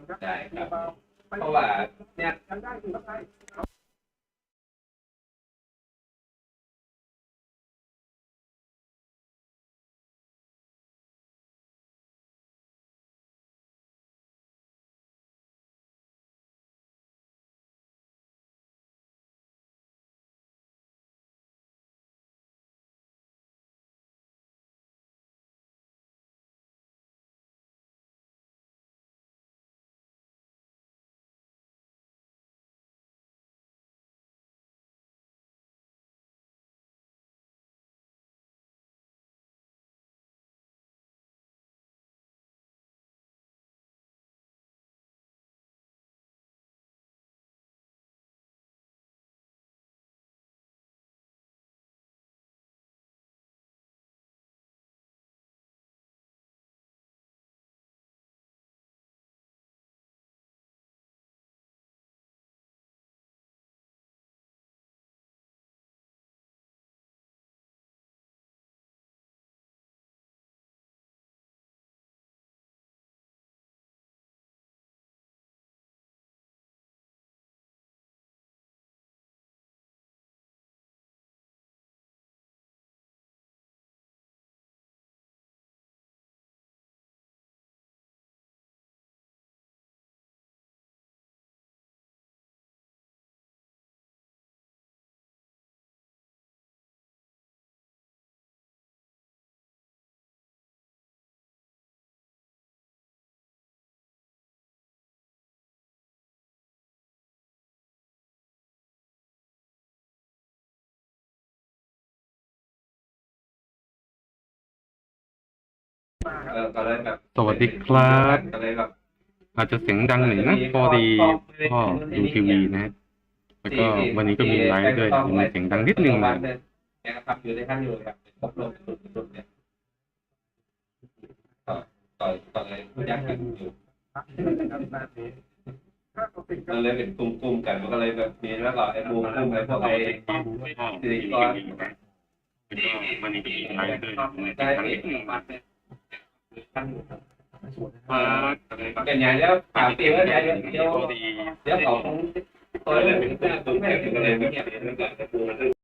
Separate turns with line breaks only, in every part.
ได้ครับเพราะว่าเนี่ยก็เลยแบบ
สวัสดีครับ
ก็เลยแบบ
อาจจะเสียงดังหน่อยนะพอดีพ่อดูทีวีนะฮะแล้วก็วันนี้ก็มีไลฟ์ด้วยมีเสียงดังนิดนึงนะ
เนี่ยครับอยู่ในขั้นอยู่ครับครบรอบสุดเนี่ยต่อต่อเลยอยากกินอยู่มันเลยเป็นกลุ่มๆกันมันก็เลยแบบมีแล้วก็ไอ้บูมไอ้พวกไอ้สิริกร
แล้วก็วันนี้ก็มีไลฟ์ด้วยมีเสียงดังนิดนึงนะ
เป็นอย่างนี้ถามเองว่าเดี๋ยว
พอดี
เขาตัวเลยเป็นตุ้มแม่ถึงอะไรไม่เงี้ยเรื่องการ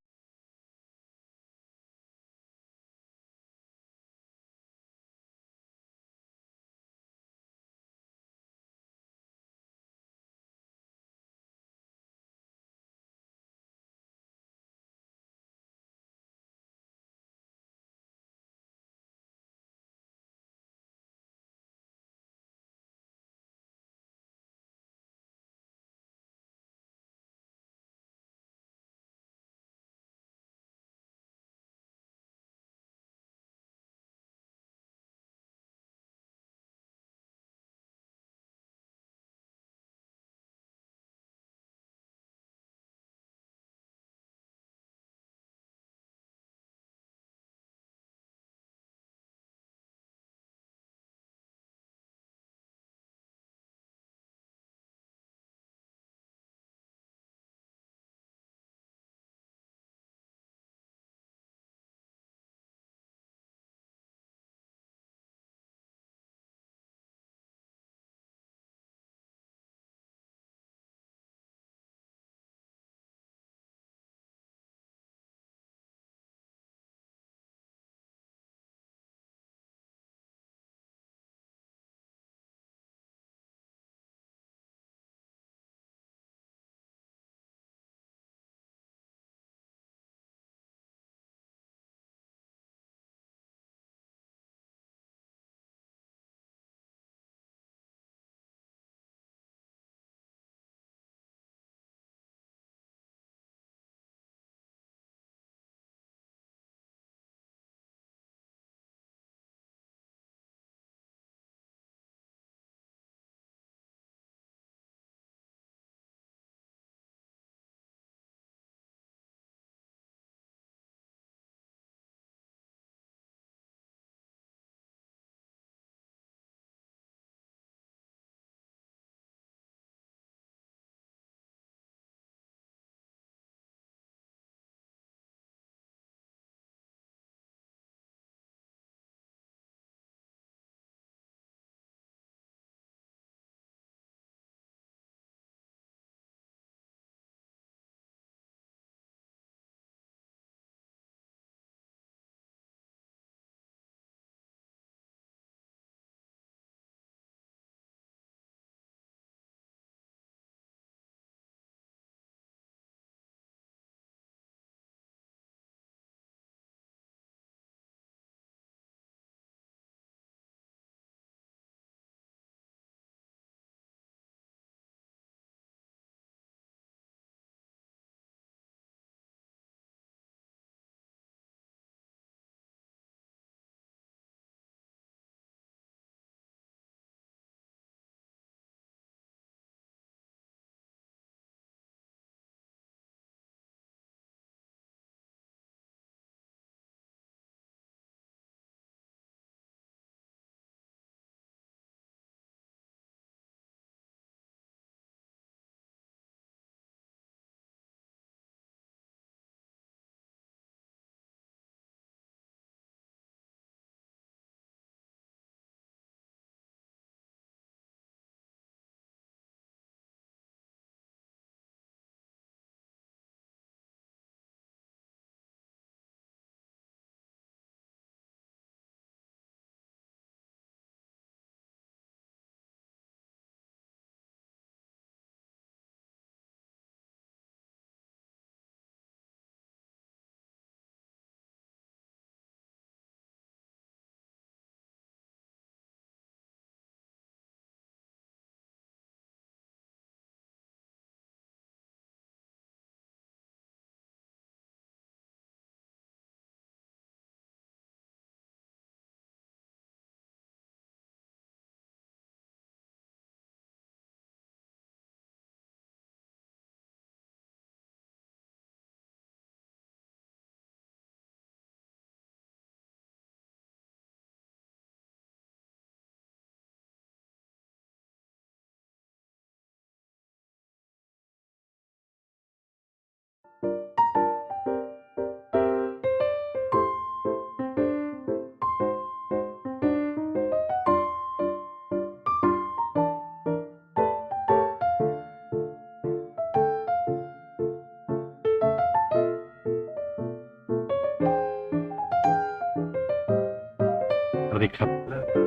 ดีครับ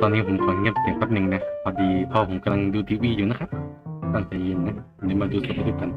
ตอนนี้ผมขอเงียบเสียงแป๊บหนึ่งนะ พอดีพ่อผมกำลังดูทีวีอยู่นะครับตั้งใจเย็นนะเดี๋ยวมาดูสดด้วยกัน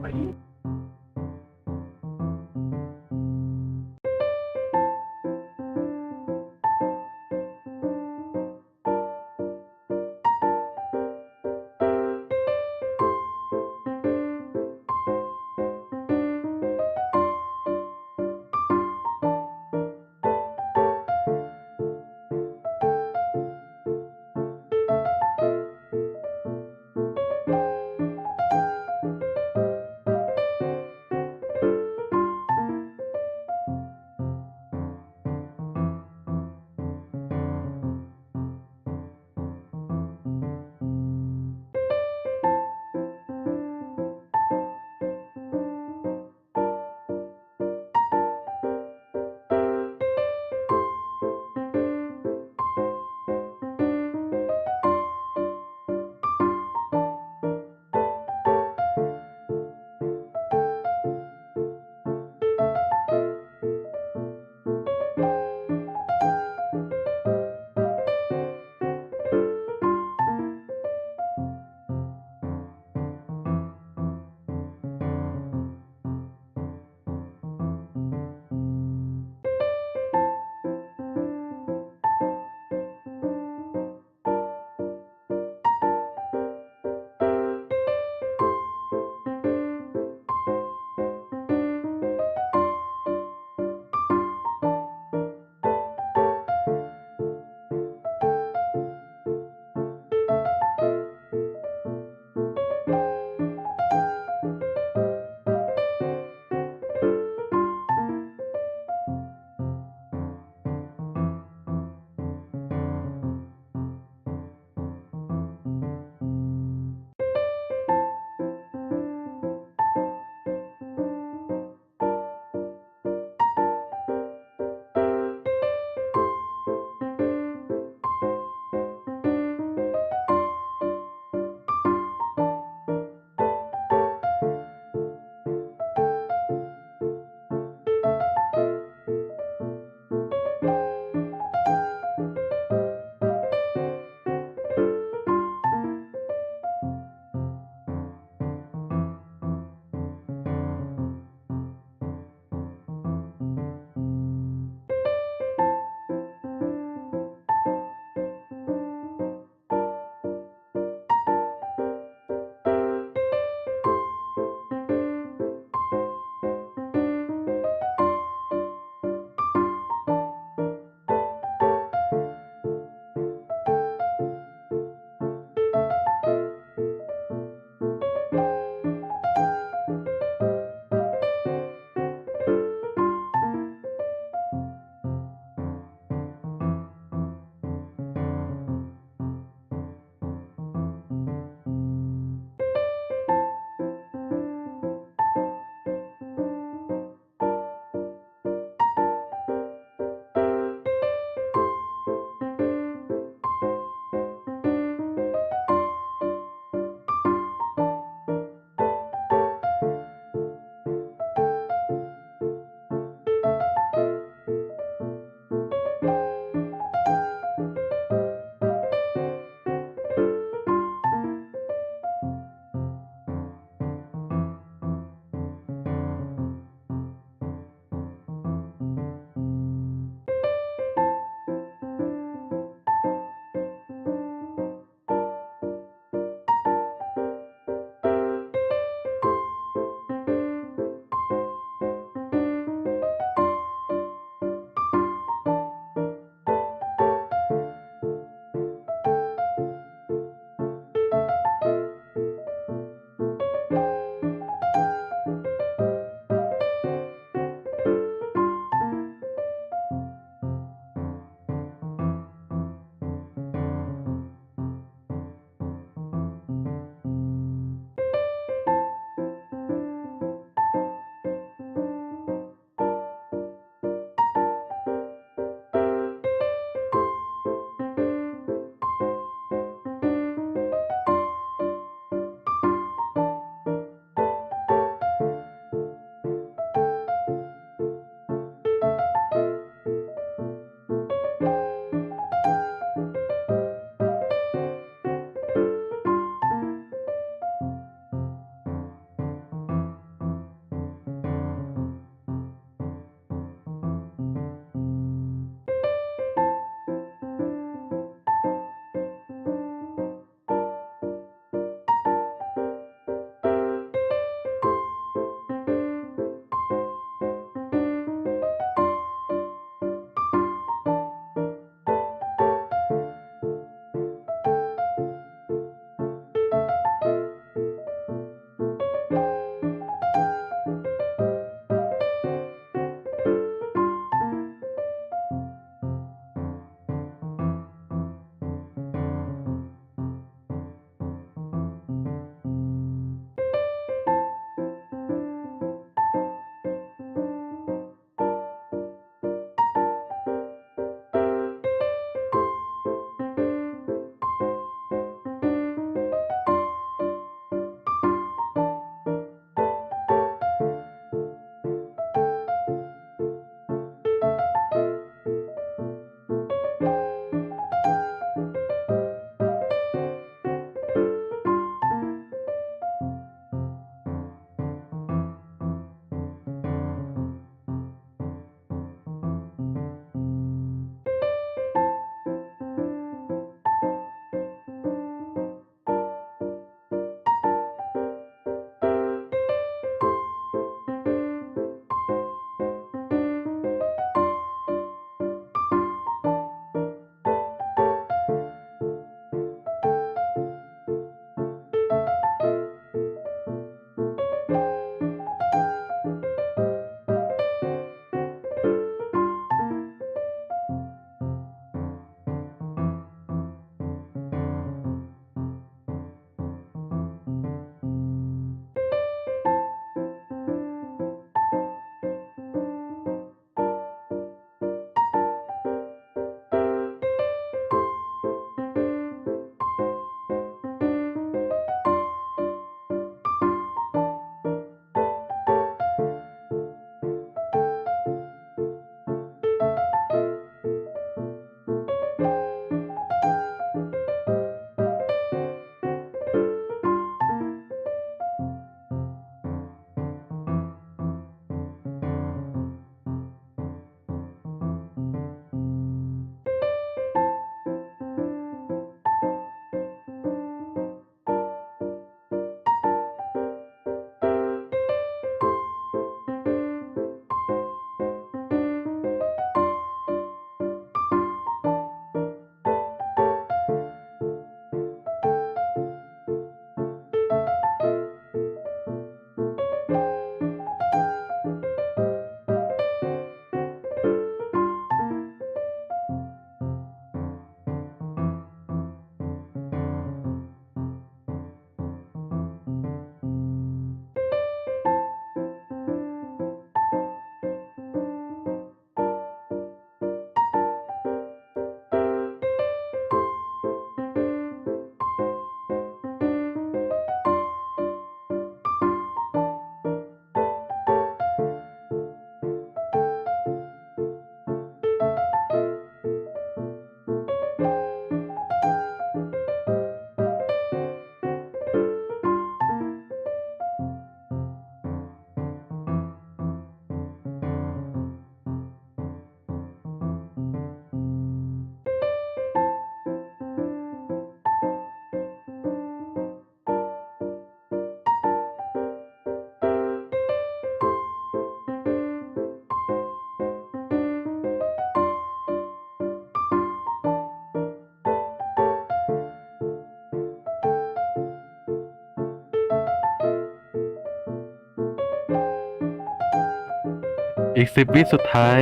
อีก10 วิสุดท้าย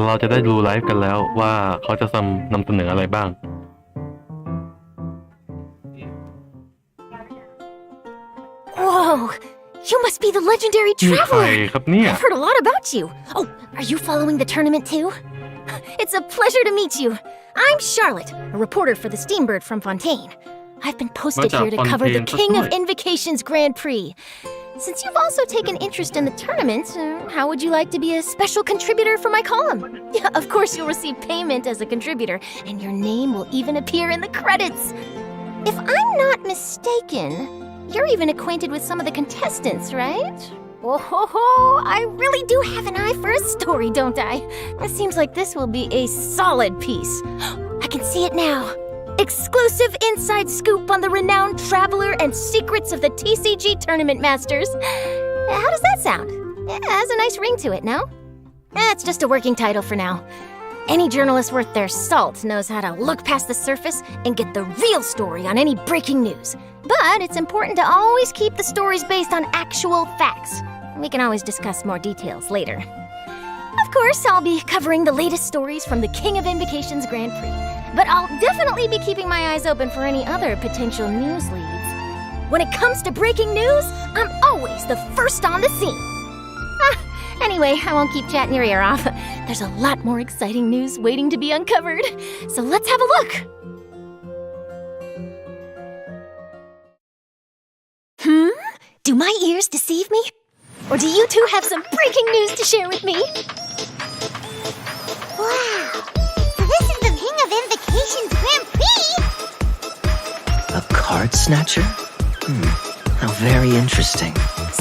เราจะได้ดูไลฟ์กันแล้วว่าเขาจะนำเสนออะไรบ้าง
Whoa! You must be the legendary
นี่ใคร
traveler!
ครับเนี่ย
I've heard a lot about you. Oh, are you following the tournament too? It's a pleasure to meet you. I'm Charlotte, a reporter for the Steambird from Fontaine. I've been posted here to cover the King of Invocations Grand Prix. Since you've also taken interest in the tournament, how would you like to be a special contributor for my column? Yeah, of course you'll receive payment as a contributor, and your name will even appear in the credits. If I'm not mistaken, you're even acquainted with some of the contestants, right? Oh, ho, ho, I really do have an eye for a story, don't I? It seems like this will be a solid piece. I can see it now. Exclusive inside scoop on the renowned traveler and secrets of the TCG Tournament Masters. How does that sound? It has a nice ring to it, no? It's just a working title for now. Any journalist worth their salt knows how to look past the surface and get the real story on any breaking news. But it's important to always keep the stories based on actual facts. We can always discuss more details later. Of course, I'll be covering the latest stories from the King of Invocations Grand Prix. But I'll definitely be keeping my eyes open for any other potential news leads. When it comes to breaking news, I'm always the first on the scene. Anyway, I won't keep chatting your ear off. There's a lot more exciting news waiting to be uncovered. So let's have a look. Do my ears deceive me? Or do you two have some breaking news to share with me?
Wow! So this is the King of Invocations Grand Prix?
A card snatcher? How very interesting.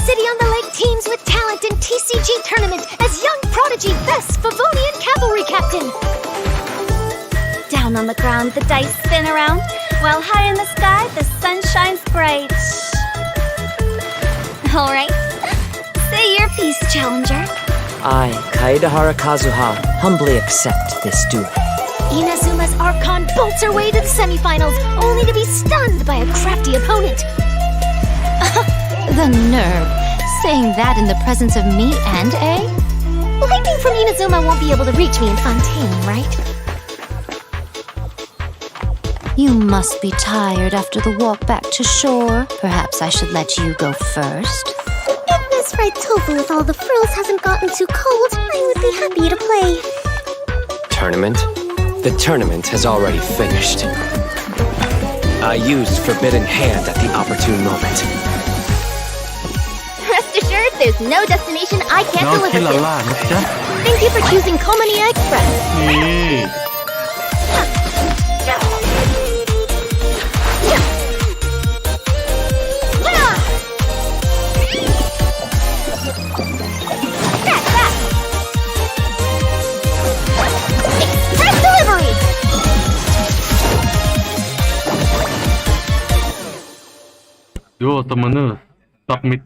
City on the Lake teams with talent in TCG tournament as young prodigy best Favonian cavalry captain.
Down on the ground, the dice spin around, while high in the sky, the sun shines bright. All right. Say your piece, challenger.
I, Kaedahara Kazuha, humbly accept this duel.
Inazuma's Archon bolts her way to the semifinals, only to be stunned by a crafty opponent.
The nerve, saying that in the presence of me and A?
Lightning from Inazuma won't be able to reach me in Fontaine, right?
You must be tired after the walk back to shore. Perhaps I should let you go first.
If this fried tofu with all the frills hasn't gotten too cold, I would be happy to play.
Tournament? The tournament has already finished. I used Forbidden Hand at the opportune moment.
Rest assured, there's no destination I can't
น้อง
deliver
ที่ลา
to.
ล่านะจ๊ะ
Thank you for choosing Komania Express.
นี่
Express delivery!
Duo Summoner Submit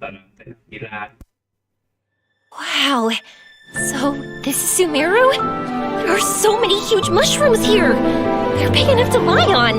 Wow. So, this is Sumeru? There are so many huge mushrooms here. They're big enough to lie on.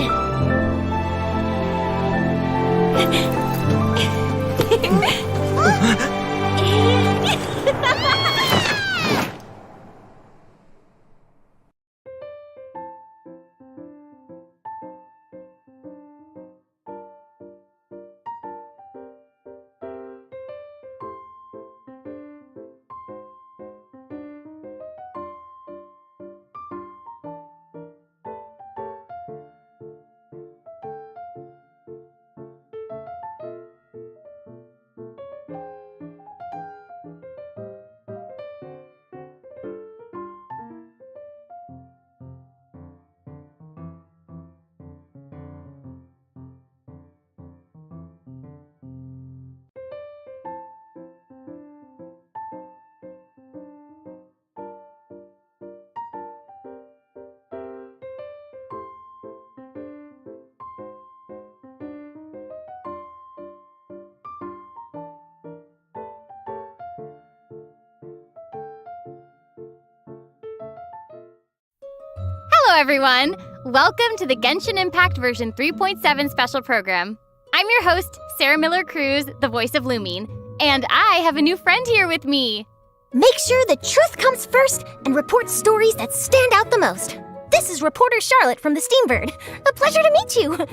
Hello, everyone! Welcome to the Genshin Impact version 3.7 special program. I'm your host, Sarah Miller Cruz, the voice of Lumine, and I have a new friend here with me.
Make sure the truth comes first and report stories that stand out the most. This is reporter Charlotte from the Steambird. A pleasure to meet you.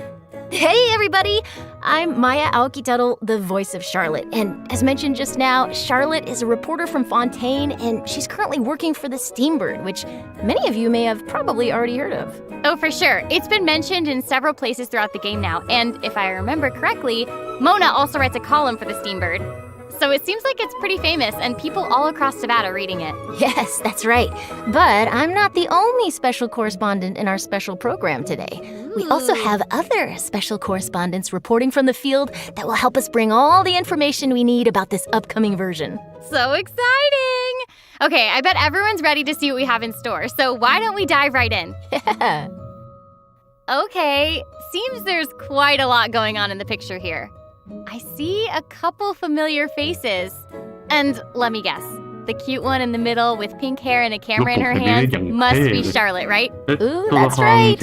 Hey, everybody! I'm Maya Aokitaro, the voice of Charlotte. And as mentioned just now, Charlotte is a reporter from Fontaine, and she's currently working for the Steambird, which many of you may have probably already heard of.
Oh, for sure. It's been mentioned in several places throughout the game now, and if I remember correctly, Mona also writes a column for the Steambird. So it seems like it's pretty famous, and people all across Nevada reading it.
Yes, that's right. But I'm not the only special correspondent in our special program today. We also have other special correspondents reporting from the field that will help us bring all the information we need about this upcoming version.
So exciting! Okay, I bet everyone's ready to see what we have in store, so why don't we dive right in? Okay, seems there's quite a lot going on in the picture here. I see a couple familiar faces. And let me guess, the cute one in the middle with pink hair and a camera in her hands must be Charlotte, right?
Ooh, that's right.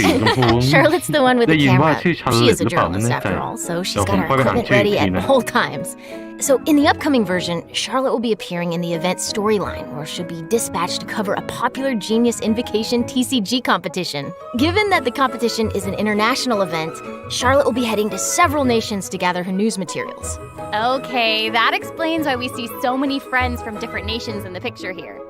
Charlotte's the one with the camera. She is a journalist after all, so she's got her equipment ready at all times. So in the upcoming version, Charlotte will be appearing in the event storyline, where she'll be dispatched to cover a popular Genius Invocation TCG competition. Given that the competition is an international event, Charlotte will be heading to several nations to gather her news materials.
Okay, that explains why we see so many friends from different nations in the picture here.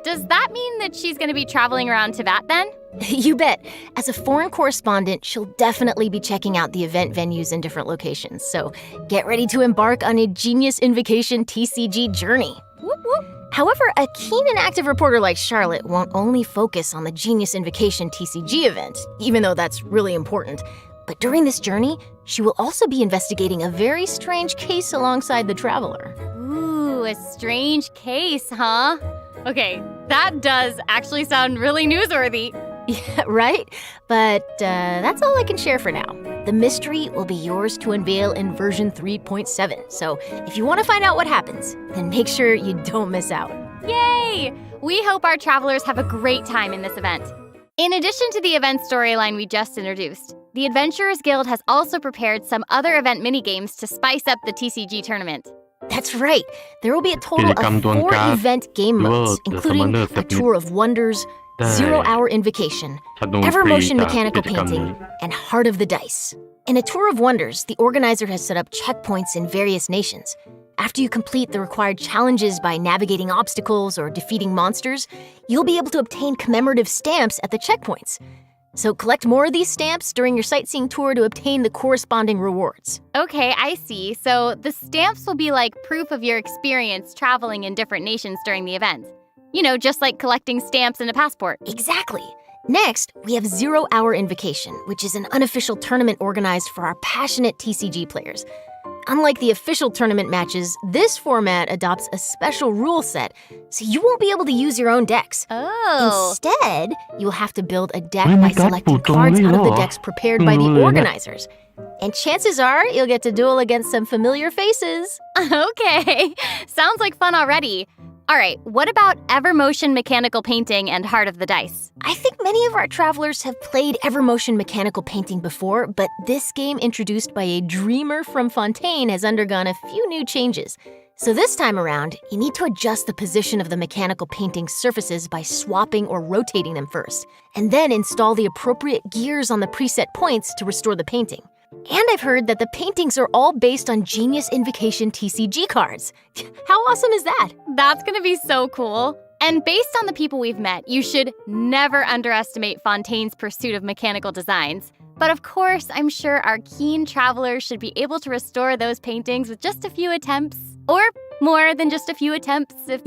Does that mean that she's going to be traveling around Teyvat then?
You bet. As a foreign correspondent, she'll definitely be checking out the event venues in different locations. So get ready to embark on a Genius Invocation TCG journey. Whoop, whoop. However, a keen and active reporter like Charlotte won't only focus on the Genius Invocation TCG event, even though that's really important. But during this journey, she will also be investigating a very strange case alongside the traveler.
Ooh, a strange case, huh? Okay, that does actually sound really newsworthy.
Yeah, right? But that's all I can share for now. The mystery will be yours to unveil in version 3.7. So if you want to find out what happens, then make sure you don't miss out.
Yay! We hope our travelers have a great time in this event. In addition to the event storyline we just introduced, the Adventurers Guild has also prepared some other event minigames to spice up the TCG tournament.
That's right. There will be a total of 4 event game modes, including a Tour of Wonders, 0-Hour Invocation, Ever-Motion Mechanical Painting, and Heart of the Dice. In a Tour of Wonders, the organizer has set up checkpoints in various nations. After you complete the required challenges by navigating obstacles or defeating monsters, you'll be able to obtain commemorative stamps at the checkpoints. So collect more of these stamps during your sightseeing tour to obtain the corresponding rewards.
Okay, I see. So the stamps will be like proof of your experience traveling in different nations during the event. You know, just like collecting stamps in a passport.
Exactly. Next, we have 0-Hour Invocation, which is an unofficial tournament organized for our passionate TCG players. Unlike the official tournament matches, this format adopts a special rule set, so you won't be able to use your own decks.
Oh.
Instead, you'll have to build a deck by selecting cards out of the decks prepared by the organizers. And chances are you'll get to duel against some familiar faces.
Okay, sounds like fun already. All right, what about Ever-Motion Mechanical Painting and Heart of the Dice?
I think many of our travelers have played Ever-Motion Mechanical Painting before, but this game introduced by a dreamer from Fontaine has undergone a few new changes. So this time around, you need to adjust the position of the mechanical painting surfaces by swapping or rotating them first, and then install the appropriate gears on the preset points to restore the painting. And I've heard that the paintings are all based on Genius Invocation TCG cards. How awesome is that?
That's gonna be so cool. And based on the people we've met, you should never underestimate Fontaine's pursuit of mechanical designs. But of course, I'm sure our keen travelers should be able to restore those paintings with just a few attempts. Or more than just a few attempts if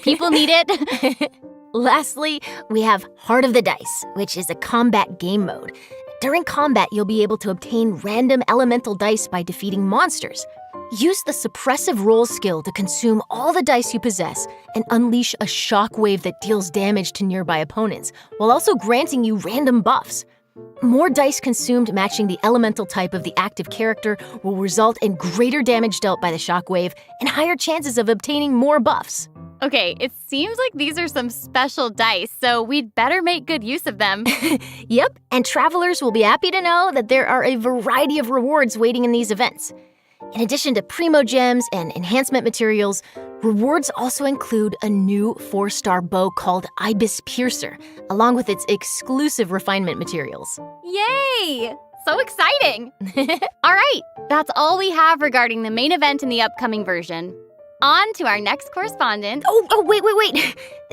people need it.
Lastly, we have Heart of the Dice, which is a combat game mode. During combat, you'll be able to obtain random elemental dice by defeating monsters. Use the suppressive roll skill to consume all the dice you possess and unleash a shockwave that deals damage to nearby opponents, while also granting you random buffs. More dice consumed matching the elemental type of the active character will result in greater damage dealt by the shockwave and higher chances of obtaining more buffs.
Okay, it seems like these are some special dice, so we'd better make good use of them.
Yep, and travelers will be happy to know that there are a variety of rewards waiting in these events. In addition to Primo Gems and enhancement materials, Rewards also include a new 4-star bow called Ibis Piercer, along with its exclusive refinement materials.
Yay! So exciting! All right, that's all we have regarding the main event in the upcoming version. On to our next correspondent.
Oh, wait.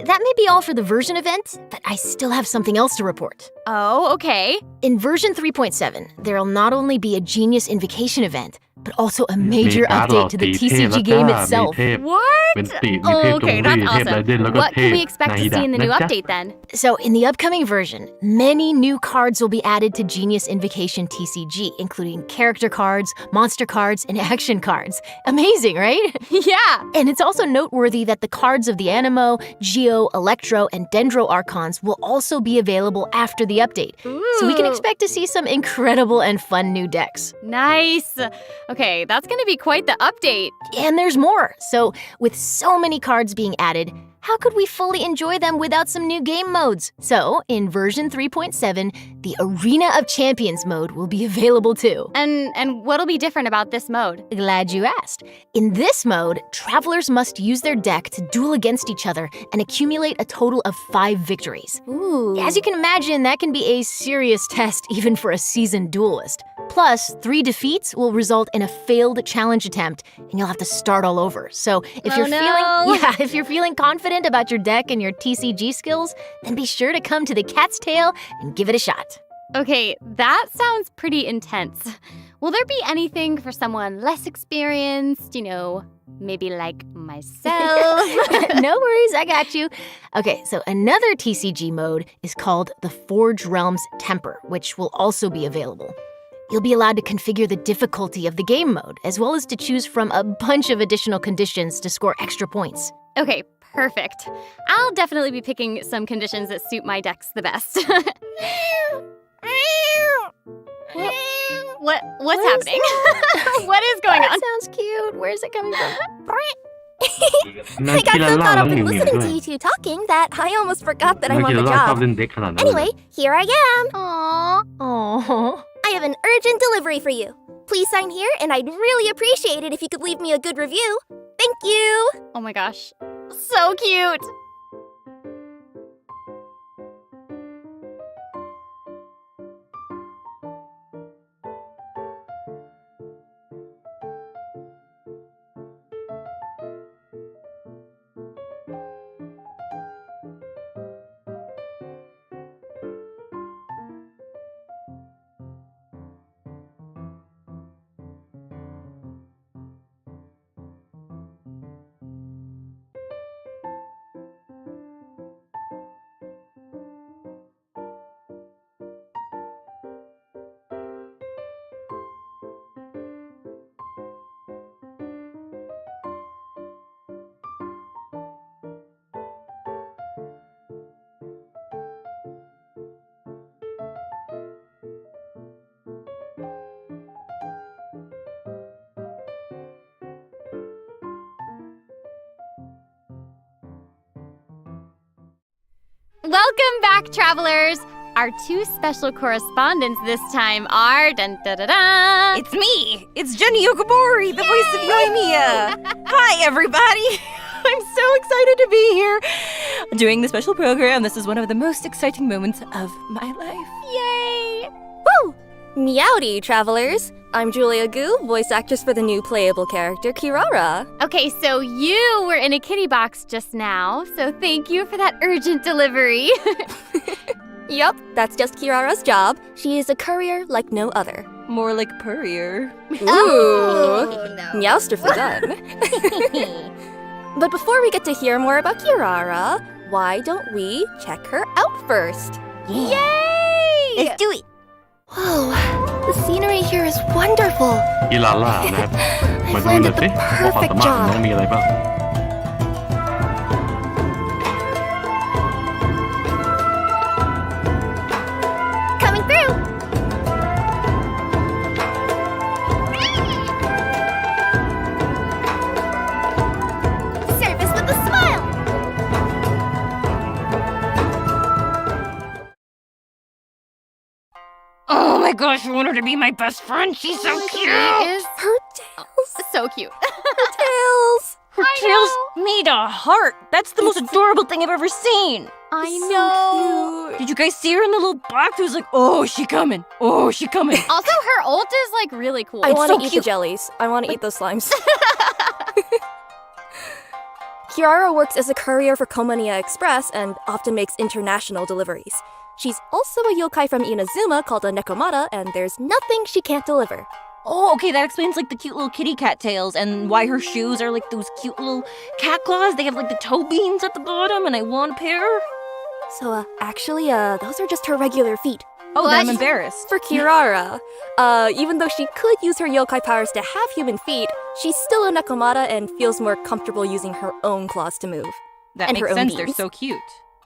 That may be all for the version event, but I still have something else to report.
Oh, okay.
In version 3.7, there'll not only be a Genius Invocation event, but also a major update to the TCG game itself.
What? Okay, that's awesome. What can we expect to see in the new update then?
So, in the upcoming version, many new cards will be added to Genius Invocation TCG, including character cards, monster cards, and action cards. Amazing, right?
Yeah.
And it's also noteworthy that the cards of the Animo, Geo, Electro, and Dendro Archons will also be available after the update. So we can expect to see some incredible and fun new decks.
Nice. Okay, that's going to be quite the update.
And there's more. So, with so many cards being added, how could we fully enjoy them without some new game modes? So, in version 3.7, the Arena of Champions mode will be available too.
And what'll be different about this mode?
Glad you asked. In this mode, travelers must use their deck to duel against each other and accumulate a total of 5 victories.
Ooh.
As you can imagine, that can be a serious test even for a seasoned duelist. Plus, 3 defeats will result in a failed challenge attempt, and you'll have to start all over. So, if you're feeling confident about your deck and your TCG skills, then be sure to come to the Cat's Tail and give it a shot.
Okay, that sounds pretty intense. Will there be anything for someone less experienced, maybe like myself?
No worries, I got you. Okay, so another TCG mode is called the Forge Realms Temper, which will also be available. You'll be allowed to configure the difficulty of the game mode, as well as to choose from a bunch of additional conditions to score extra points.
Okay, perfect. I'll definitely be picking some conditions that suit my decks the best. What's happening? What is going on?
That sounds cute. Where's it coming from?
I got so caught up in listening to you two talking that I almost forgot that I'm on the job. Anyway, here I am.
Aww.
I have an urgent delivery for you. Please sign here, and I'd really appreciate it if you could leave me a good review. Thank you!
Oh my gosh. So cute! Welcome back, travelers! Our 2 special correspondents this time are... Dun-da-da-da!
It's me! It's Jenny Yokomori, the voice of Yoimiya! Hi, everybody! I'm so excited to be here doing the special program. This is one of the most exciting moments of my life.
Yay!
Woo! Meowdy, travelers! I'm Julia Gu, voice actress for the new playable character, Kirara.
Okay, so you were in a kitty box just now, so thank you for that urgent delivery.
Yup, that's just Kirara's job. She is a courier like no other.
More like Purrier.
Ooh! Meowster for done. But before we get to hear more about Kirara, why don't we check her out first?
Yay!
Let's do it! Whoa, the scenery here is wonderful.
อีลาล่านะครับมาดูหน่อยสิว่าความสามารถของน้องมีอะไรบ้าง
Coming through! Service with a smile!
Oh my gosh, I want her to be my best friend. She's so cute.
She is
Her tails!
so cute.
Tails!
Her tail's made of heart. That's the most adorable thing I've ever seen.
I know.
Did you guys see her in the little box? It was like, oh, she coming. Oh, she coming.
Also, her ult is like really cool.
I want to
so
eat
cute.
the jellies. I want to eat those slimes. Kiara works as a courier for Komaniya Express and often makes international deliveries. She's also a yokai from Inazuma called a Nekomata, and there's nothing she can't deliver.
Oh, okay, that explains like the cute little kitty cat tails and why her shoes are like those cute little cat claws. They have like the toe beans at the bottom, and I want a pair.
So, actually, those are just her regular feet.
Oh, then I'm embarrassed.
For Kirara, even though she could use her yokai powers to have human feet, she's still a Nekomata and feels more comfortable using her own claws to move.
That
and her
makes
own
sense. They're
beams.
so cute.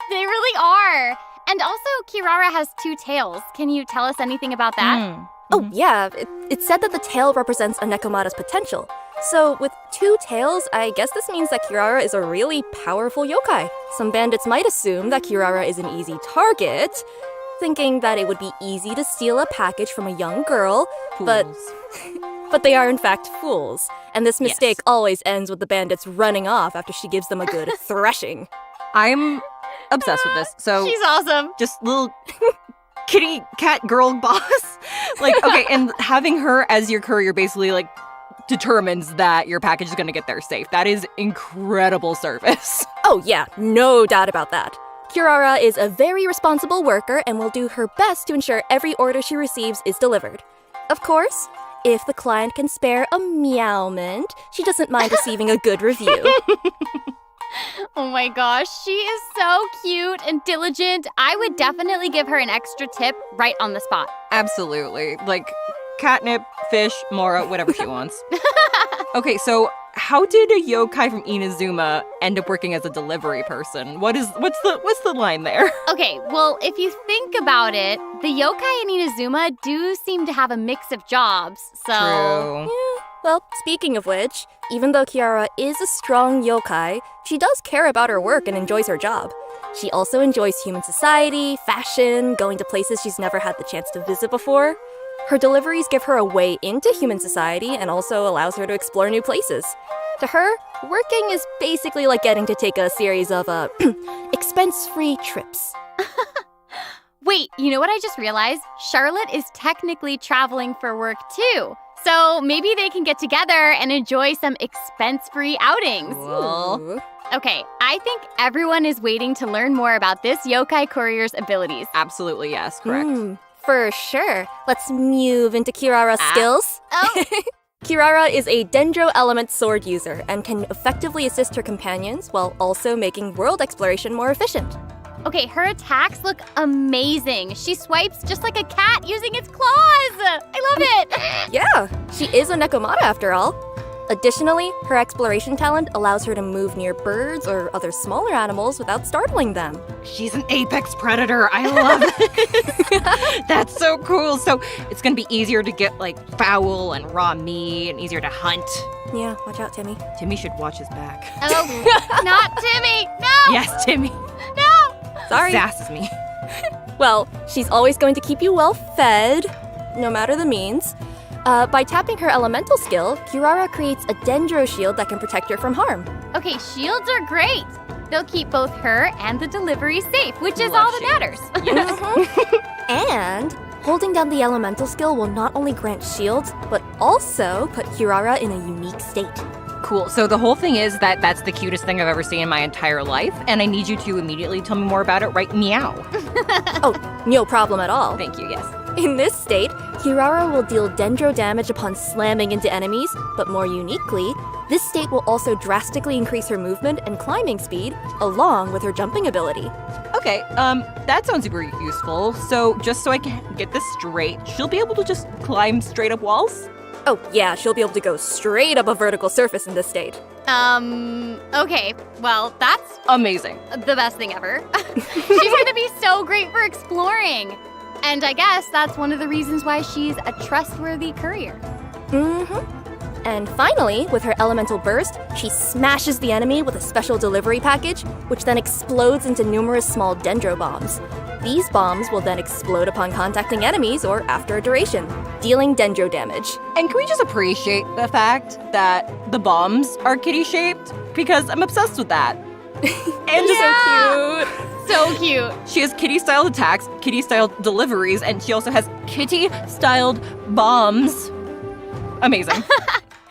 They really are. And also, Kirara has 2 tails. Can you tell us anything about that?
Oh, yeah, it's said that the tail represents a Nekomata's potential. So, with 2 tails, I guess this means that Kirara is a really powerful yokai. Some bandits might assume that Kirara is an easy target, thinking that it would be easy to steal a package from a young girl, but they are in fact fools. And this mistake always ends with the bandits running off after she gives them a good threshing.
I'm obsessed with this. So
She's awesome.
just little kitty cat girl boss. Like, okay, and having her as your courier basically like determines that your package is gonna get there safe. That is incredible service.
Oh yeah, no doubt about that. Kirara is a very responsible worker and will do her best to ensure every order she receives is delivered. Of course, if the client can spare a meowment, she doesn't mind receiving a good review.
Oh my gosh, she is so cute and diligent. I would definitely give her an extra tip right on the spot.
Absolutely. Like catnip, fish, Mora, whatever she wants. Okay, so how did a yokai from Inazuma end up working as a delivery person? What's the line there?
Okay, well, if you think about it, the yokai in Inazuma do seem to have a mix of jobs, so...
True.
Well, speaking of which, even though Kiara is a strong yokai, she does care about her work and enjoys her job. She also enjoys human society, fashion, going to places she's never had the chance to visit before. Her deliveries give her a way into human society and also allows her to explore new places. To her, working is basically like getting to take a series of expense-free trips.
Wait, you know what I just realized? Charlotte is technically traveling for work too. So maybe they can get together and enjoy some expense-free outings.
Well,
Okay, I think everyone is waiting to learn more about this yokai courier's abilities.
absolutely yes, correct.
For sure. Let's move into Kirara's skills.
Oh.
Kirara is a Dendro element sword user and can effectively assist her companions while also making world exploration more efficient.
Okay, her attacks look amazing. She swipes just like a cat using its claws. I love it.
Yeah, she is a Nekomata after all. Additionally, her exploration talent allows her to move near birds or other smaller animals without startling them.
She's an apex predator. I love it. That's so cool. So it's gonna be easier to get like fowl and raw meat and easier to hunt.
Yeah, watch out, Timmy.
Timmy should watch his back.
Oh, not Timmy. No.
Yes, Timmy.
No.
Sorry.
Sasses me.
Well, she's always going to keep you well fed, no matter the means. By tapping her elemental skill, Kirara creates a Dendro shield that can protect her from harm.
Okay, shields are great. They'll keep both her and the delivery safe, which is
Love
all that
shields.
matters.
And holding down the elemental skill will not only grant shields, but also put Kirara in a unique state.
Cool. So the whole thing is that that's the cutest thing I've ever seen in my entire life, and I need you to immediately tell me more about it right meow.
Oh, no problem at all.
Thank you, yes.
In this state, Kirara will deal Dendro damage upon slamming into enemies, but more uniquely, this state will also drastically increase her movement and climbing speed, along with her jumping ability.
Okay, that sounds super useful. So just so I can get this straight, she'll be able to just climb straight up walls?
Oh yeah, she'll be able to go straight up a vertical surface in this state.
Okay, well, that's
Amazing.
the best thing ever. She's gonna be so great for exploring. And I guess that's one of the reasons why she's a trustworthy courier.
And finally, with her elemental burst, she smashes the enemy with a special delivery package, which then explodes into numerous small dendro bombs. These bombs will then explode upon contacting enemies or after a duration, dealing dendro damage.
And can we just appreciate the fact that the bombs are kitty-shaped? Because I'm obsessed with that. And
So cute.
So cute.
she has kitty-styled attacks, kitty-styled deliveries, and she also has kitty-styled bombs. Amazing.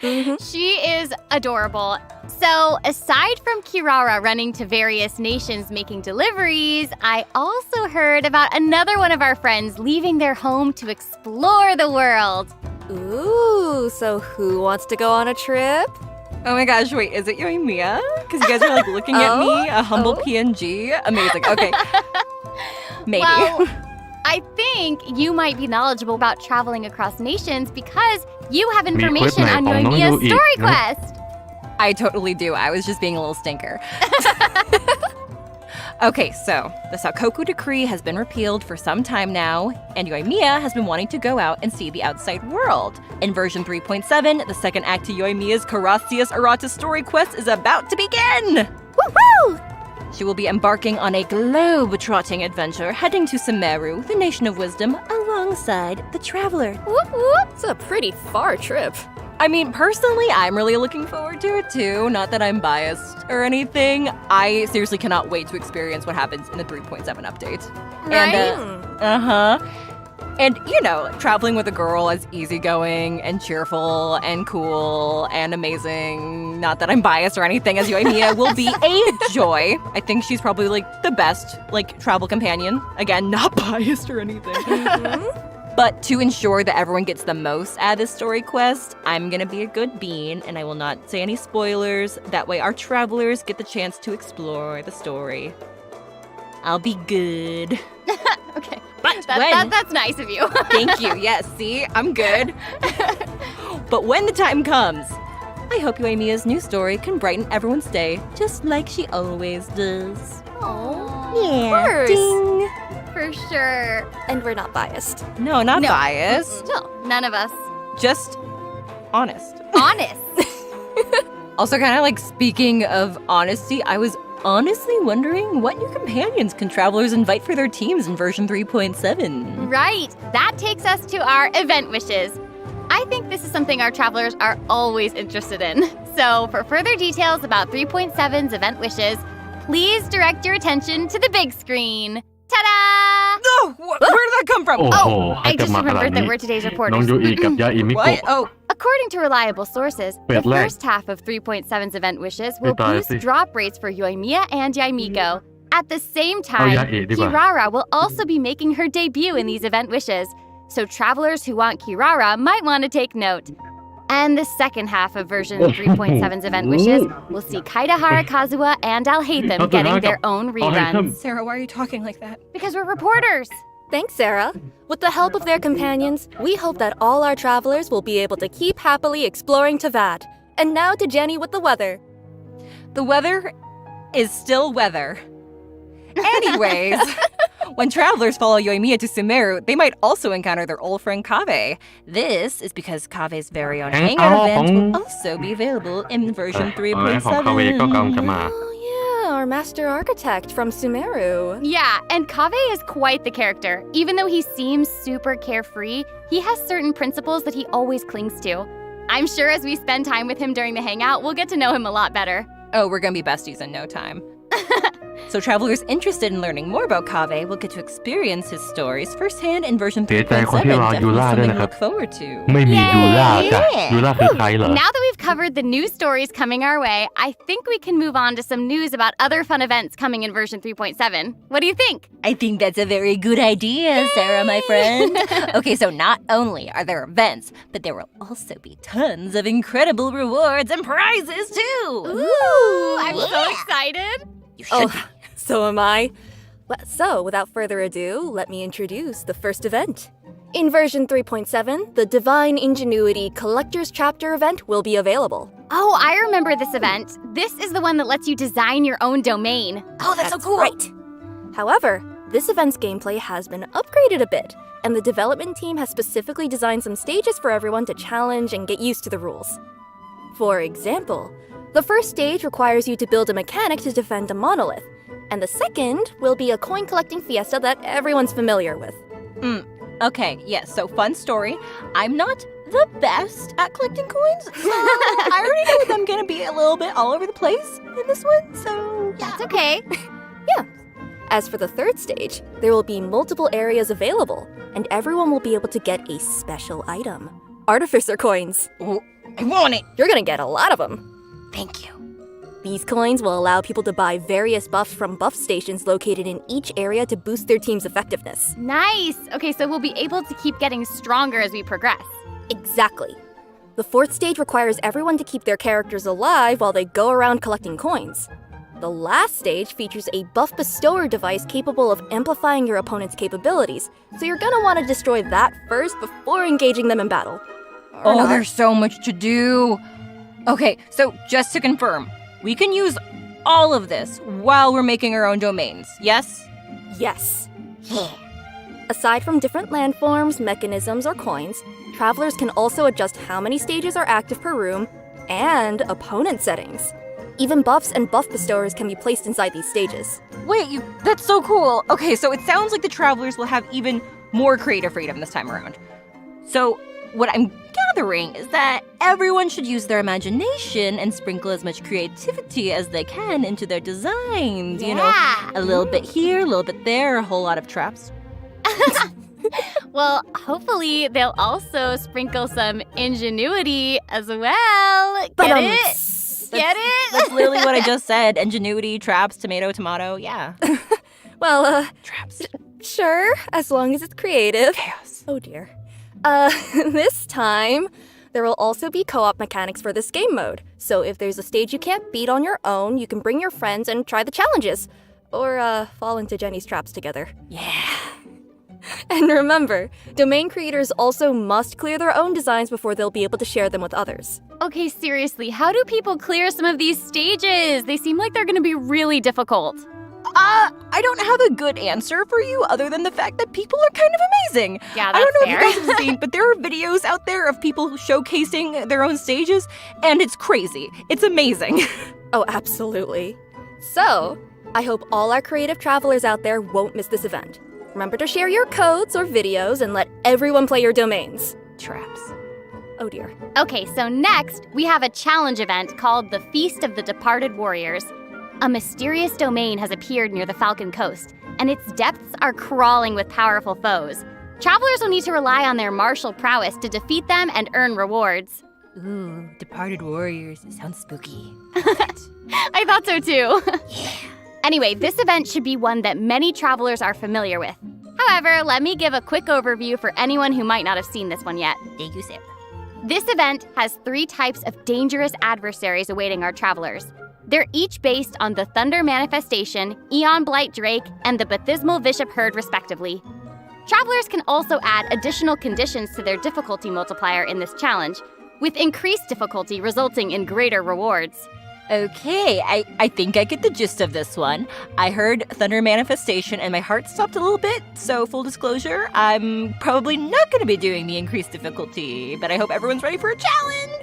She is adorable. So, aside from Kirara running to various nations making deliveries, I also heard about another one of our friends leaving their home to explore the world.
Ooh, so who wants to go on a trip?
Oh my gosh, wait, is it Yoimiya? Because you guys are like looking at me, a humble PNG. Amazing. Okay. Maybe.
Well, I think you might be knowledgeable about traveling across nations because you have information on Yoimiya's story quest.
I totally do. I was just being a little stinker. Okay, so the Sakoku Decree has been repealed for some time now, and Yoimiya has been wanting to go out and see the outside world. In version 3.7, the second act to Yoimiya's Carassius Arata story quest is about to begin!
Woohoo!
She will be embarking on a globe-trotting adventure, heading to Sumeru, the Nation of Wisdom, alongside the Traveler.
Whoop whoop! It's a pretty far trip.
I mean, personally, I'm really looking forward to it too. Not that I'm biased or anything. I seriously cannot wait to experience what happens in the 3.7 update.
Right?
And, And, you know, traveling with a girl as easygoing and cheerful and cool and amazing, not that I'm biased or anything, as Yoimiya, will be a joy. I think she's probably, like, the best, like, travel companion. Again, not biased or anything. But to ensure that everyone gets the most out of this story quest, I'm gonna be a good bean and I will not say any spoilers. That way our travelers get the chance to explore the story. I'll be good.
Okay.
But
That's nice of you.
Thank you. Yes, see? I'm good. But when the time comes, I hope Yoimiya's new story can brighten everyone's day, just like she always does.
Of course.
Ding.
For sure.
And we're not biased.
No, not biased.
No, none of us.
Just honest.
Honest.
Also, kind of like speaking of honesty, I was honestly wondering what new companions can travelers invite for their teams in version 3.7?
Right. That takes us to our event wishes. I think this is something our travelers are always interested in. So, for further details about 3.7's event wishes, please direct your attention to the big screen. Ta-da!
Oh, where did that come from?
โอ้โห
I
จะ
just
มาขนาด
remembered
นี้
that we're today's
น้อง
reporters.
ยูอีกับยาอิมิโกะ
What? Oh,
According to reliable sources, the
Wait, lag.
first half of 3.7's event wishes will
Wait,
boost
see.
drop rates for Yoimiya and Yaimiko. At the same
Oh,
time,
yeah, di ba?
Kirara will also be making her debut in these event wishes, so travelers who want Kirara might want to take note. And the second half of version 3.7's event wishes will see Kaidahara Kazuha and Alhaitham getting their own reruns.
Sarah, why are you talking like that?
Because we're reporters.
Thanks, Sarah. With the help of their companions, we hope that all our travelers will be able to keep happily exploring Tavad. And now to Jenny with the weather.
The weather is still weather. Anyways, when travelers follow Yoimiya to Sumeru, they might also encounter their old friend Kave. This is because Kave's very own hangout event will also be available in version
ของคาเวก็กำลังจะมา
Oh yeah, our master architect from Sumeru.
Yeah, and Kave is quite the character. Even though he seems super carefree, he has certain principles that he always clings to. I'm sure as we spend time with him during the hangout, we'll get to know him a lot better.
Oh, we're gonna be besties in no time. So travelers interested in learning more about Kave will get to experience his stories firsthand in version 3.7.
เสียใจคนที่รอยูล่า
Definitely
ด้วย
something
นะ
to
ครับ
look forward to.
ไม่มียูล่าจ้ะ
Yeah.
ยูล่าคือใครเหรอ
Now that we've covered the news stories coming our way, I think we can move on to some news about other fun events coming in version 3.7. What do you think?
I think that's a very good idea, Sarah, my friend. Okay, so not only are there events, but there will also be tons of incredible rewards and prizes too.
Ooh, I'm so excited.
You should be.
So am I. So, without further ado, let me introduce the first event. In version 3.7, the Divine Ingenuity Collector's Chapter event will be available.
Oh, I remember this event. This is the one that lets you design your own domain.
Oh, that's so cool! Right. However, this event's gameplay has been upgraded a bit, and the development team has specifically designed some stages for everyone to challenge and get used to the rules. For example, the first stage requires you to build a mechanic to defend a monolith. And the second will be a coin collecting fiesta that everyone's familiar with.
Okay, yes, so fun story. I'm not the best at collecting coins, so I already know that I'm gonna be a little bit all over the place in this one, so yeah.
That's okay.
As for the third stage, there will be multiple areas available, and everyone will be able to get a special item. Artificer coins.
Oh, I want it.
You're gonna get a lot of them.
Thank you.
These coins will allow people to buy various buffs from buff stations located in each area to boost their team's effectiveness.
Nice. Okay, so we'll be able to keep getting stronger as we progress.
Exactly. The fourth stage requires everyone to keep their characters alive while they go around collecting coins. The last stage features a buff bestower device capable of amplifying your opponent's capabilities, so you're gonna want to destroy that first before engaging them in battle.
Oh, there's so much to do. Okay, so just to confirm, we can use all of this while we're making our own domains, yes?
Yes. Aside from different landforms, mechanisms, or coins, travelers can also adjust how many stages are active per room and opponent settings. Even buffs and buff bestowers can be placed inside these stages.
Wait, that's so cool. Okay, so it sounds like the travelers will have even more creative freedom this time around. So what I'm gathering is that everyone should use their imagination and sprinkle as much creativity as they can into their designs. You know, a little bit here, a little bit there, a whole lot of traps.
Well, hopefully they'll also sprinkle some ingenuity as well. Get it? Get it?
That's literally what I just said. Ingenuity, traps, tomato, yeah.
Well,
Traps.
sure, as long as it's creative.
Chaos.
Oh dear. This time, there will also be co-op mechanics for this game mode. So if there's a stage you can't beat on your own, you can bring your friends and try the challenges. Or, fall into Jenny's traps together.
Yeah.
And remember, domain creators also must clear their own designs before they'll be able to share them with others.
Okay, seriously, how do people clear some of these stages? They seem like they're gonna be really difficult.
I don't have a good answer for you other than the fact that people are kind of amazing.
Yeah,
I don't know
that's
if you guys have seen, but there are videos out there of people showcasing their own stages, and it's crazy. It's amazing.
Oh, absolutely. So, I hope all our creative travelers out there won't miss this event. Remember to share your codes or videos and let everyone play your domains.
Traps.
Oh dear.
Okay, so next, we have a challenge event called the Feast of the Departed Warriors. A mysterious domain has appeared near the Falcon Coast, and its depths are crawling with powerful foes. Travelers will need to rely on their martial prowess to defeat them and earn rewards.
Ooh, departed warriors. It sounds spooky.
I thought so too. Anyway, this event should be one that many travelers are familiar with. However, let me give a quick overview for anyone who might not have seen this one yet.
Thank you, Sam.
This event has 3 types of dangerous adversaries awaiting our travelers. They're each based on the Thunder Manifestation, Eon Blight Drake, and the Bathismal Bishop Herd, respectively. Travelers can also add additional conditions to their difficulty multiplier in this challenge, with increased difficulty resulting in greater rewards.
Okay, I think I get the gist of this one. I heard Thunder Manifestation and my heart stopped a little bit, so full disclosure, I'm probably not going to be doing the increased difficulty, but I hope everyone's ready for a challenge!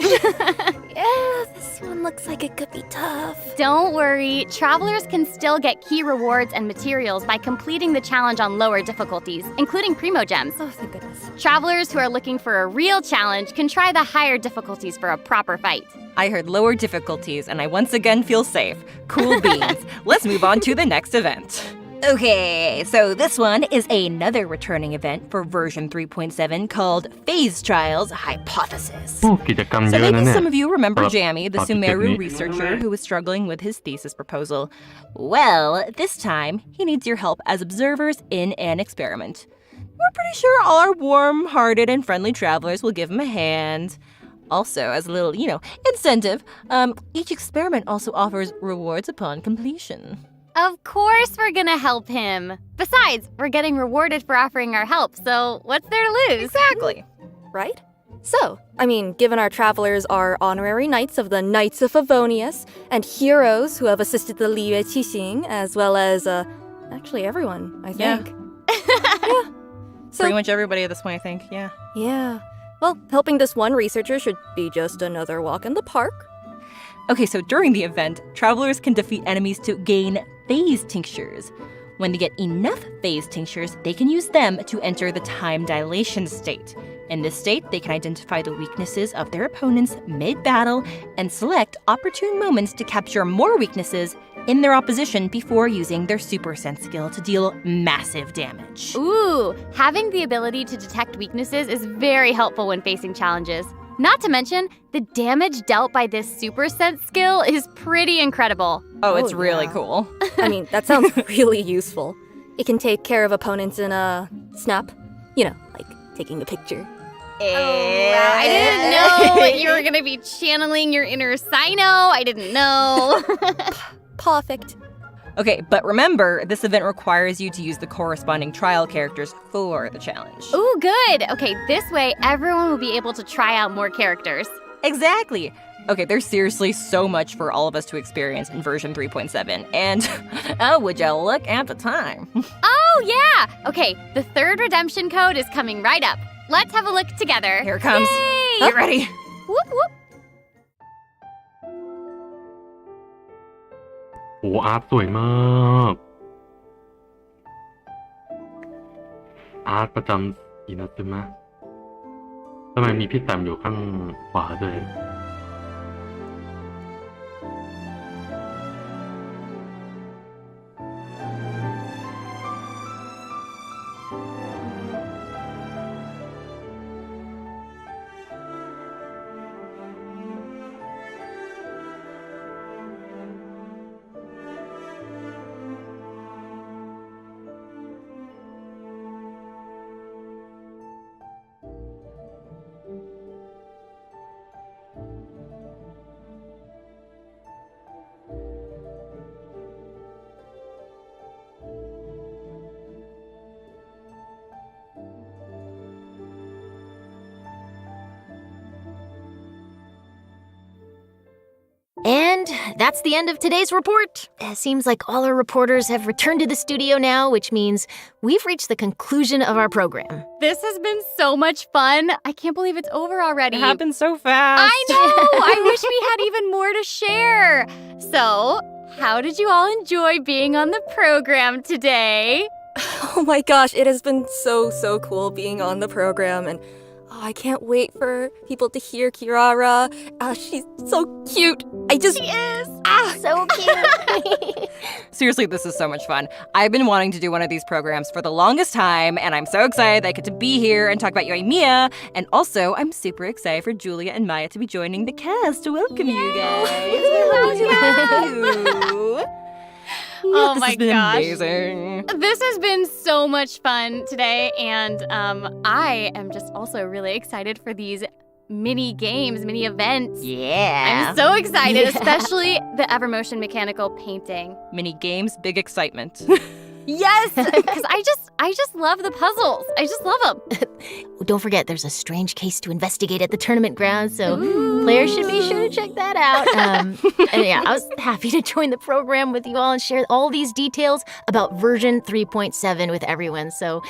Yeah, this one looks like it could be tough.
Don't worry, travelers can still get key rewards and materials by completing the challenge on lower difficulties, including Primo Gems.
Oh, thank goodness.
Travelers who are looking for a real challenge can try the higher difficulties for a proper fight.
I heard lower difficulties, and I once again feel safe. Cool beans. Let's move on to the next event. Okay, so this one is another returning event for version 3.7 called Phase Trials Hypothesis.
กิจกรรม
So
เยอะนะ
maybe
เนี่ย
some of you remember
Well,
Jammy, the
I'll keep
Sumeru
it.
researcher who was struggling with his thesis proposal. Well, this time, he needs your help as observers in an experiment. We're pretty sure all our warm-hearted and friendly travelers will give him a hand. Also, as a little, incentive, each experiment also offers rewards upon completion.
Of course we're gonna help him. Besides, we're getting rewarded for offering our help, so what's there to lose?
Exactly.
Right? So, given our travelers are honorary knights of the Knights of Favonius and heroes who have assisted the Liyue Qixing, as well as, actually everyone, I think. Yeah. So,
Pretty much everybody at this point, I think, yeah.
Yeah. Well, helping this one researcher should be just another walk in the park.
Okay, so during the event, travelers can defeat enemies to gain phase tinctures. When they get enough phase tinctures, they can use them to enter the time dilation state. In this state, they can identify the weaknesses of their opponents mid-battle and select opportune moments to capture more weaknesses in their opposition before using their Super Sense skill to deal massive damage.
Ooh, having the ability to detect weaknesses is very helpful when facing challenges. Not to mention, the damage dealt by this Super Sense skill is pretty incredible.
Oh, it's really cool.
I mean, that sounds really useful. It can take care of opponents in a snap. You know, like taking a picture.
I didn't know that you were gonna be channeling your inner Sino. I didn't know.
Perfect.
Okay, but remember, this event requires you to use the corresponding trial characters for the challenge.
Ooh, good. Okay, this way everyone will be able to try out more characters.
Exactly. Okay, there's seriously so much for all of us to experience in version 3.7, and oh, would you look at the time?
Oh, yeah. Okay, the third redemption code is coming right up. Let's have a look together.
Here it comes.
Yay!
Get ready.
Whoop, whoop.
โอ้อาร์ตสวยมาก อาร์ตประจำอินาซึมะทำไมมีพี่แต้มอยู่ข้างขวาด้วย
And that's the end of today's report. It seems like all our reporters have returned to the studio now, which means we've reached the conclusion of our program.
This has been so much fun. I can't believe it's over already.
It happened so fast.
I know. I wish we had even more to share. So, how did you all enjoy being on the program today?
Oh my gosh, it has been so cool being on the program, and I can't wait for people to hear Kirara. She's so cute. She is.
So cute.
Seriously, this is so much fun. I've been wanting to do one of these programs for the longest time, and I'm so excited that I get to be here and talk about Yoimiya. And also, I'm super excited for Julia and Maya to be joining the cast. Welcome, you guys.
Oh
This
my
has been
gosh.
amazing.
This has been so much fun today, and I am just also really excited for these mini games, mini events.
Yeah.
I'm so excited, especially the Evermotion mechanical painting.
Mini games, big excitement.
Yes, because I just love the puzzles. I just love them.
Don't forget, there's a strange case to investigate at the tournament grounds, so players should be sure to check that out. And yeah, I was happy to join the program with you all and share all these details about version 3.7 with everyone. So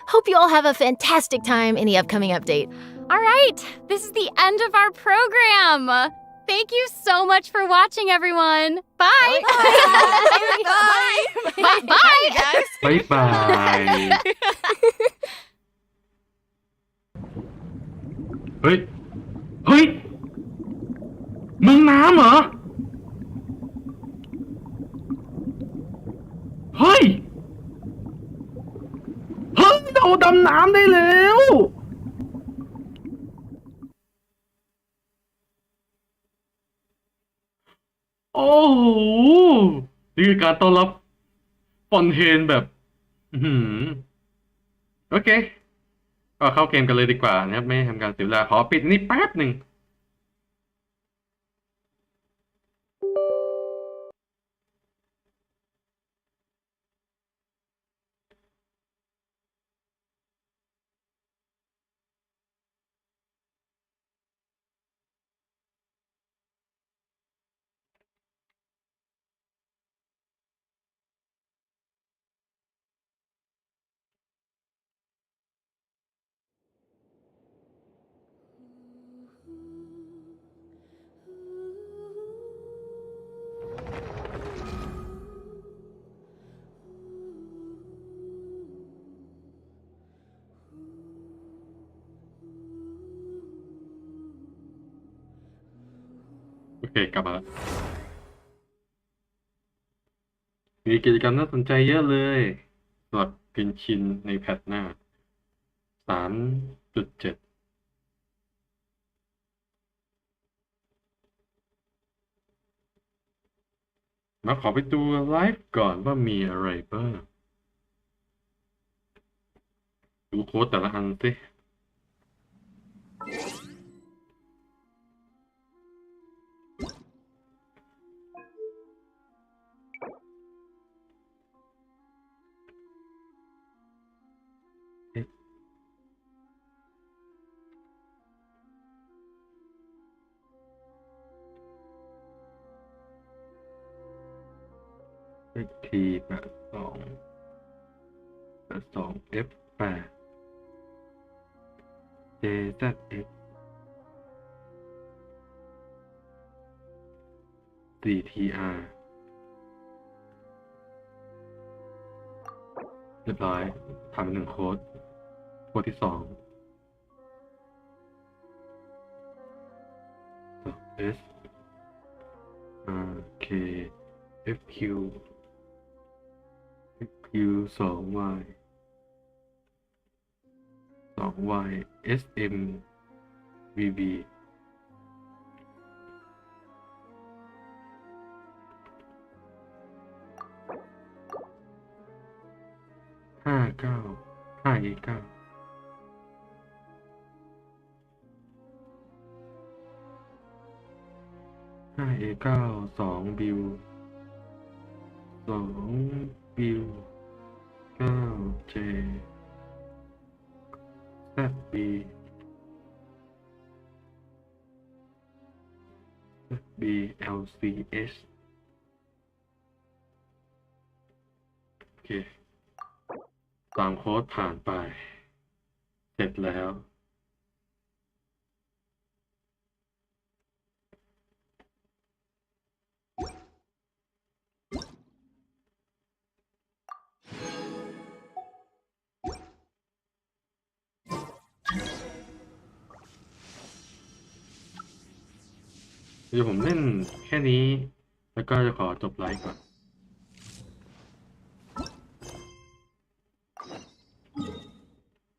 hope you all have a fantastic time in the upcoming update.
All right, this is the end of our program. Thank you so much for watching, everyone. Bye.
Bye.
Bye. Bye, guys.
บ๊ายบาย เฮ้ย เฮ้ย เมืองน้ำเหรอ เฮ้ย เฮ้ย เราดำน้ำได้แล้ว โอ้โห นี่คือการต้อนรับฟอนเทนแบบ โอเค ก็เข้าเกมกันเลยดีกว่านะครับ ไม่ทำการเสียเวลา ขอปิดนี่แป๊บหนึ่ง เคกลับมาแล้วมีกิจกรรมน่าสนใจเยอะเลยสำหรับเกนชินในแพทหน้า 3.7 มาขอไปดูไลฟ์ก่อนว่ามีอะไรบ้าง ดูโค้ดแต่ละอันสิเลขที82 F8 JZX 4TR เรียบร้อยทำ1โค้ดที่2 S R K FQ 2Y SM VB 5A9 2 บิล9J ZB LCH โอเค3โค้ดผ่านไปเสร็จแล้วเดี๋ยวผมเล่นแค่นี้แล้วก็จะขอจบไลฟ์ก่อน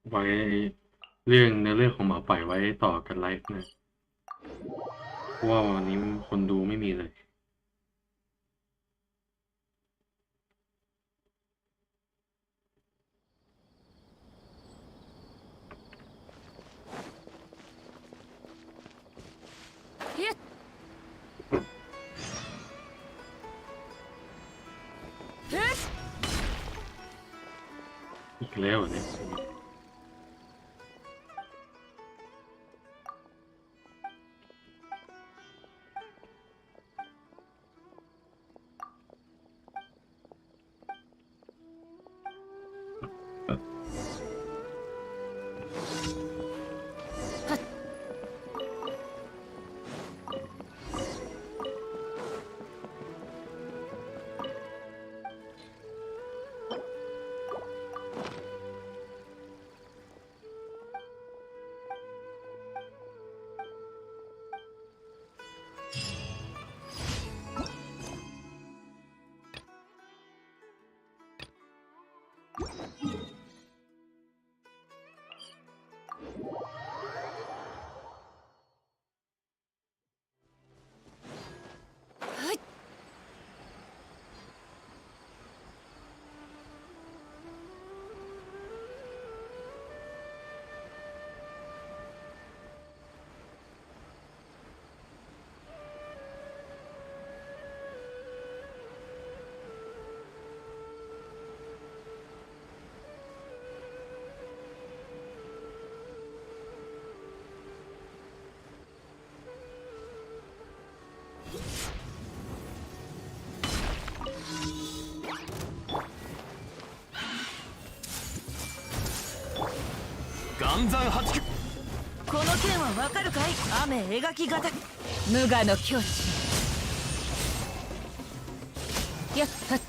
ไว้เรื่องของหมาป่ายไว้ต่อกันไลฟ์นะเพราะว่าวันนี้คนดูไม่มีเลยอีกแล้วเนี่ย
この剣はわかるかい？雨描き型無我の境地。やっはっ。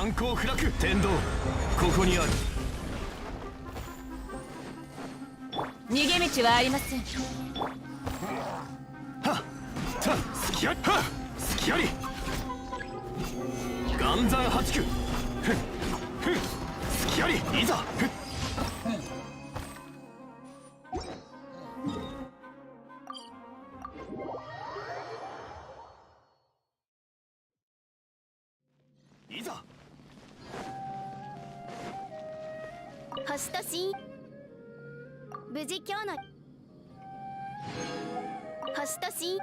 難攻不落。天道ここにある。
逃げ道はありません。
はっ隙あり。はっ隙あり。岩山八九。ふんふん隙あり。いざ。ふんいざ。
星とし無事今日の星とし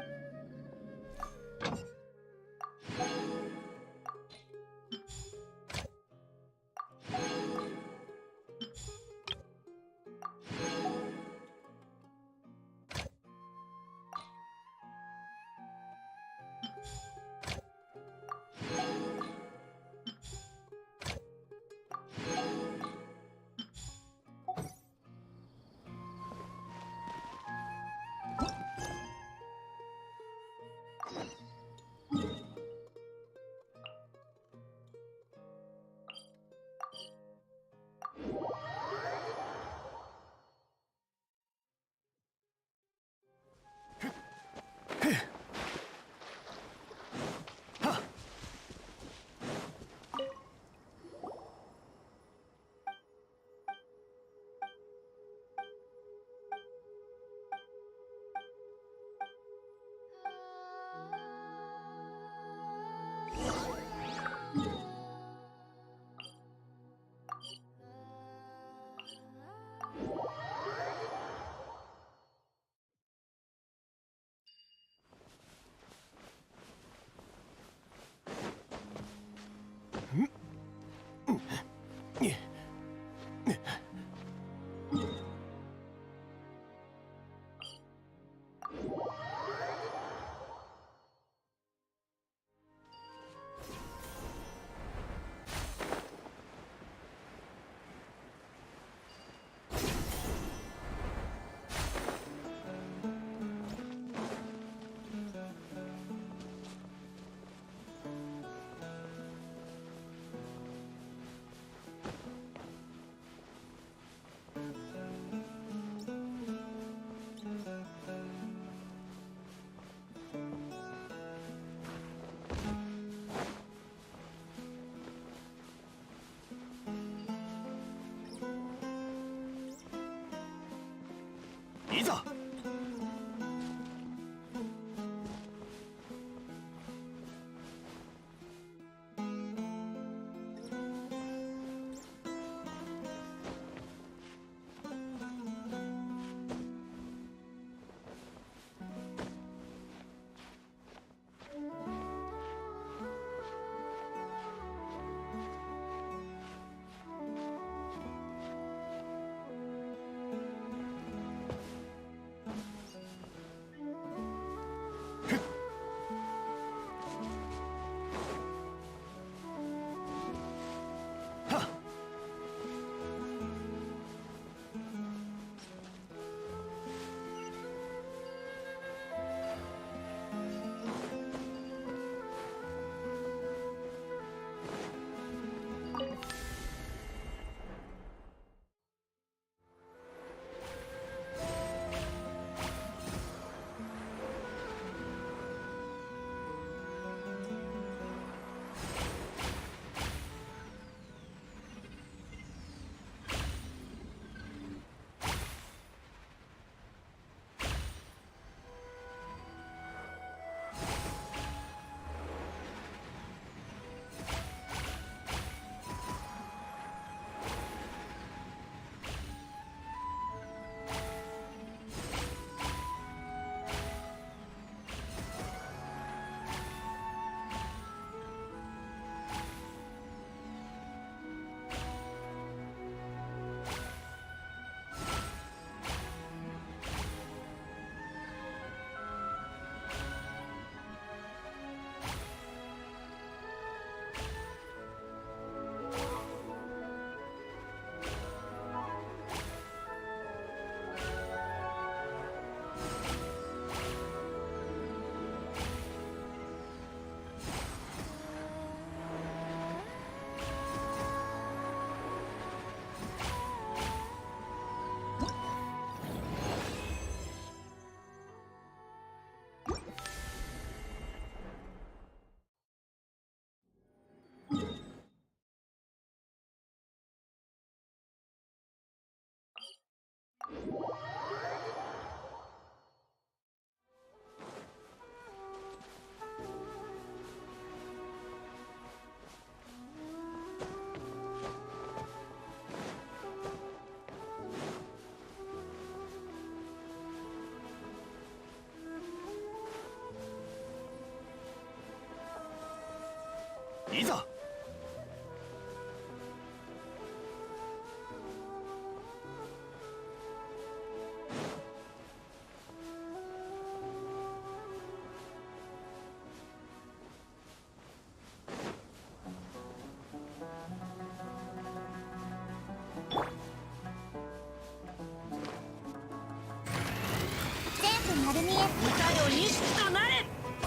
いざ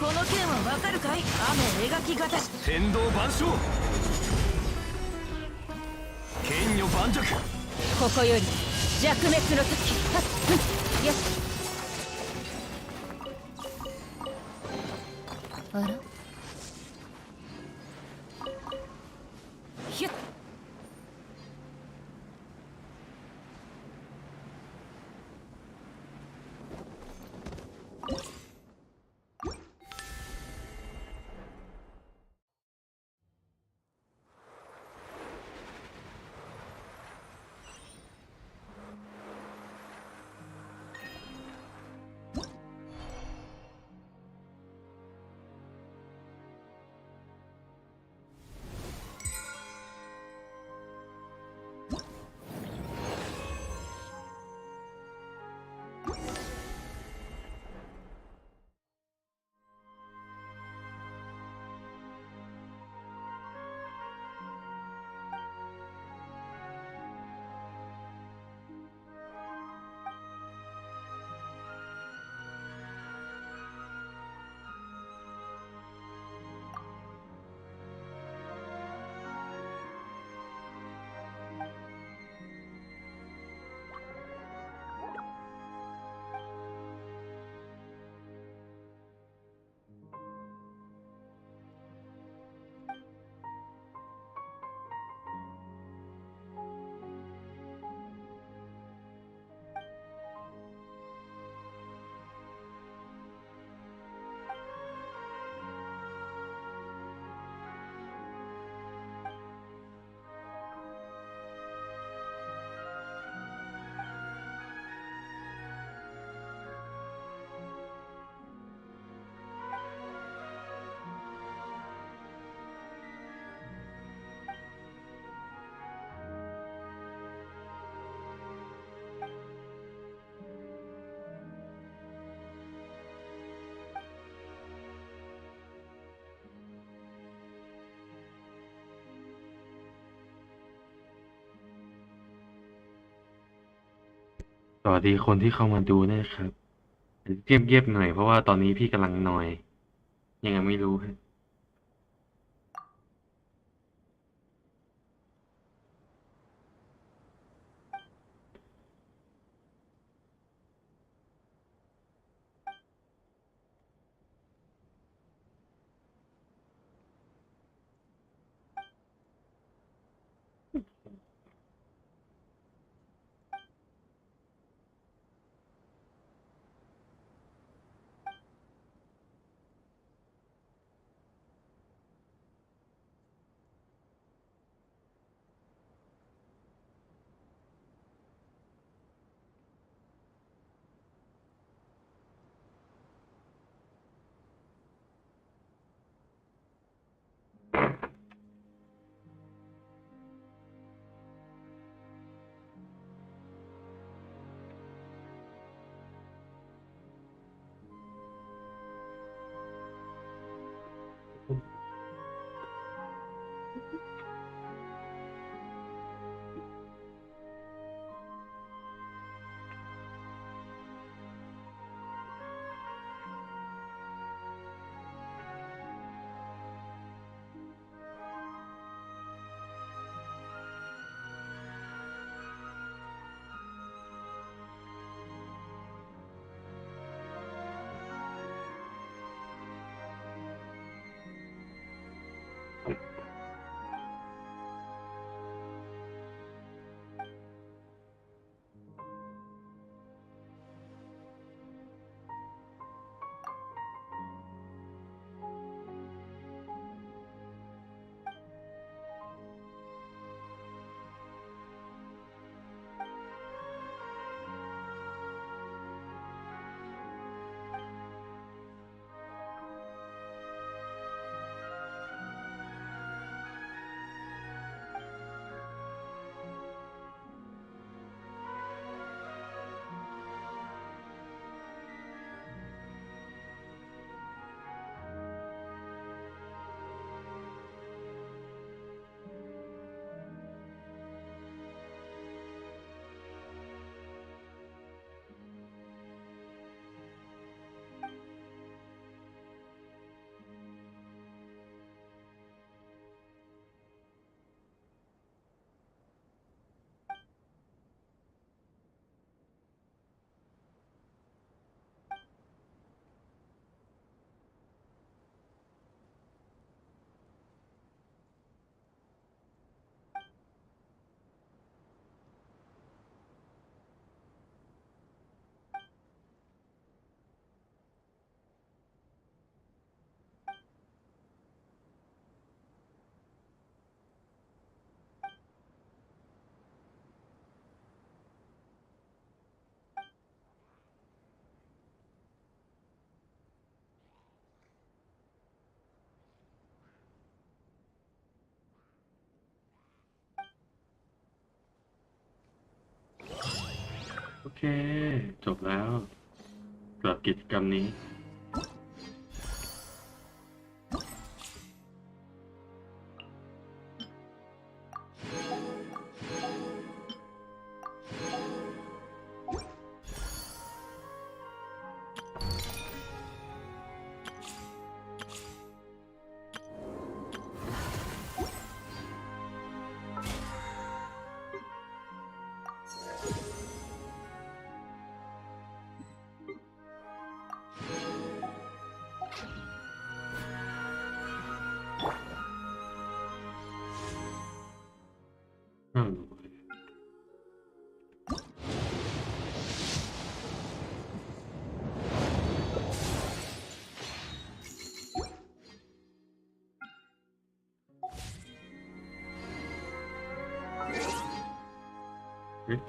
この剣はわかるかい？雨描き型。
天道万象剣女盤石
ここより弱滅の時。よし。あら？ひゅっ。
สวัสดีคนที่เข้ามาดูด้วยครับเงียบๆหน่อยเพราะว่าตอนนี้พี่กำลังนอยยังไงไม่รู้ฮะ จบแล้วสำหรับกิจกรรมนี้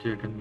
เจอกันใหม่